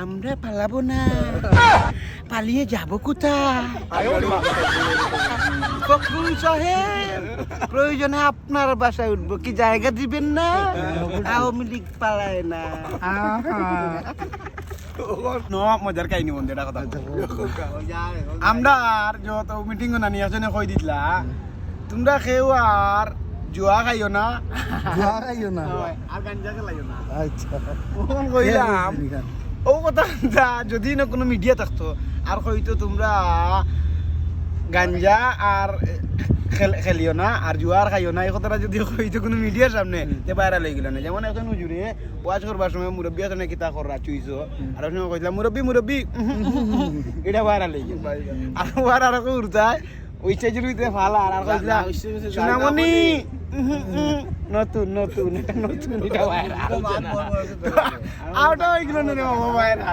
আমরা পালাবো না, পালিয়ে যাব কোথায়? ফখরুল সাহেব, প্রয়োজনে আপনার বাসায় উঠবো, কি জায়গা দিবেন না? আওয়ামী লীগ পালায় না। মজার কাহিনী বন্ধু এটা কথা আমরা আর যত মিটিং না নিয়ে আসনে কই দিতলা তোমরা কেউ আর জুয়া খাইও না আর গাঞ্জা খেলাইও না আচ্ছা, তখন কইলাম ও কথা যদি না কোনো মিডিয়া থাকতো আর কইতো তোমরা গাঞ্জা আর খেলিও না আর জুয়ার খাইও না এই কথাটা যদি কইতো কোনো মিডিয়ার সামনে যে বাইরে লই গেল না। যেমন এখন হুজুরে ওয়াজ করবার সময় মুরব্বী আছে কিতা করা চুইছো আর ওই সময় কইলাম মুরব্বী এটা বাইরে লই গেল আর ওয়ার আর কই উড়তায় ওই স্টেজের ভিতরে ফালা আর কইলা সোনামণি নতুন এটা বাইরে আউট হয়ে গেল না বাবা বাইরে।